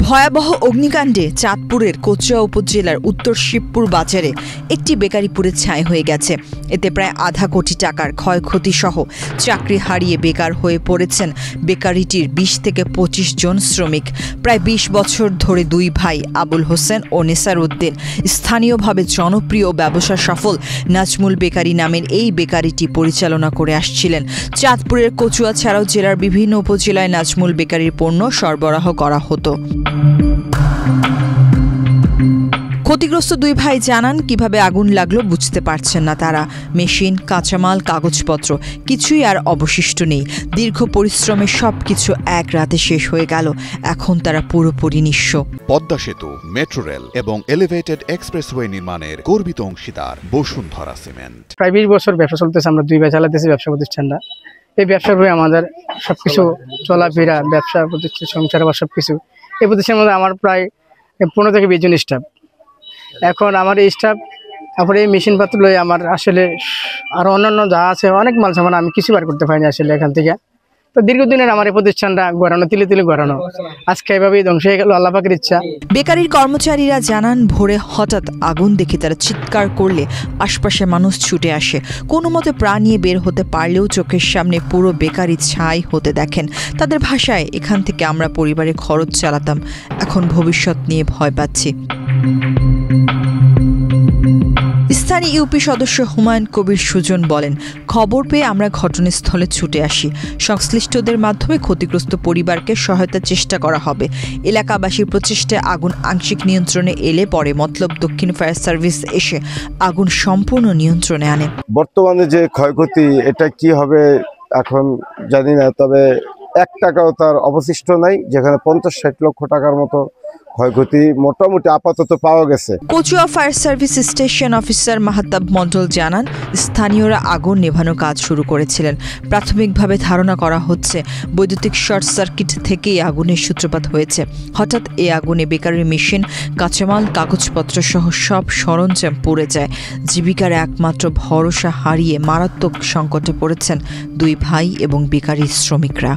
ভয়াবহ অগ্নিকাণ্ডে চাঁদপুরের কচুয়া উপজেলার উত্তর শিবপুর বাজারে একটি বেকারি পুড়ে ছাই হয়ে গেছে। এতে প্রায় আধা কোটি টাকার ক্ষয়ক্ষতি সহ চাকরি হারিয়ে বেকার হয়ে পড়েছেন বেকারিটির ২০ থেকে ২৫ জন শ্রমিক। প্রায় ২০ বছর ধরে দুই ভাই আবুল হোসেন ও নেসার উদ্দিন স্থানীয়ভাবে জনপ্রিয় ব্যবসা সফল নাজমুল বেকারি নামের এই বেকারিটি পরিচালনা করে আসছিলেন। চাঁদপুরের কচুয়া ছাড়াও জেলার বিভিন্ন উপজেলায় নাজমুল বেকারির পণ্য সরবরাহ করা হতো। ক্ষতিগ্রস্ত দুই ভাই জানান কিভাবে আগুন লাগলো বুঝতে পারছেন না তারা। মেশিন, কাঁচামাল, কাগজপত্র কিছুই আর অবশিষ্ট নেই। দীর্ঘ পরিশ্রমে সবকিছু এক রাতে শেষ হয়ে গেল। এখন তারা পুরোপুরি নিঃস্ব। পদ্মা সেতু, মেট্রো রেল এবং এলিভেটেড এক্সপ্রেসওয়ে নির্মাণের গর্বিত অংশীদার বসুন্ধরা সিমেন্ট। প্রায় ২০ বছর ব্যবসা চলতেছে, আমরা দুই ভাই চালাতেছি ব্যবসা প্রতিষ্ঠানটা। এই ব্যবসার হয়ে আমাদের সবকিছু চলাফেরা, ব্যবসা প্রতিষ্ঠান, সংসার বা সবকিছু এই প্রতিষ্ঠানের মধ্যে আমার প্রায় ১৫ থেকে ২০ জন স্টাফ। এখন আমার এই স্টাফ তারপরে এই মেশিনপত্র লয়ে আমার আসলে আরো অন্যান্য যা আছে অনেক মাল সামান আমি কিছু বার করতে পারিনি আসলে এখান থেকে। তো দীর্ঘদিনের আমার এই প্রতিষ্ঠানটা গড়ানো, তিলে তিলে গড়ানো, আজকে এভাবেই ধ্বংস হয়ে গেল আল্লাহ পাকের ইচ্ছা। বেকারির কর্মচারীরা জানান ভোরে হঠাৎ আগুন দেখে তারা চিৎকার করলে আশপাশের মানুষ ছুটে আসে। কোনো মতে প্রাণ নিয়ে বের হতে পারলেও চোখের সামনে পুরো বেকারি ছাই হতে দেখেন। তাদের ভাষায়, এখান থেকে আমরা পরিবারের খরচ চালাতাম, এখন ভবিষ্যৎ নিয়ে ভয় পাচ্ছি। স্থানীয় ইউপি সদস্য হুমায়ুন কবির সুজন বলেন, খবর পেয়ে আমরা ঘটনাস্থলে ছুটে আসি। সংশ্লিষ্টদের মাধ্যমে ক্ষতিগ্রস্ত পরিবারকে সহায়তার চেষ্টা করা হবে। এলাকাবাসীর প্রচেষ্টায় আগুন আংশিক নিয়ন্ত্রণে এলে পরে মতলব দক্ষিণ ফায়ার সার্ভিস এসে আগুন সম্পূর্ণ নিয়ন্ত্রণে আনে। বর্তমানে যে ক্ষয়ক্ষতি এটা কি হবে এখন জানি না, তবে ১ টাকাও তার অবশিষ্ট নাই, যেখানে ৫০-৬০ লক্ষ টাকার মতো ক্ষয়ক্ষতি মোটামুটি আপাতত পাওয়া গেছে। Kachua fire service station officer Mahtab Mondal জানান, স্থানীয়রা আগুন নেভানোর কাজ শুরু করেছিলেন। প্রাথমিকভাবে ধারণা করা হচ্ছে বৈদ্যুতিক শর্ট সার্কিট থেকেই আগুনের সূত্রপাত হয়েছে। হঠাৎ এই আগুনে বেকারির মেশিন, কাঁচামাল, কাগজপত্র সহ সব সরঞ্জাম পুড়ে যায়। জীবিকার একমাত্র ভরসা হারিয়ে মারাত্মক সংকটে পড়েছেন দুই ভাই এবং বেকারির শ্রমিকরা।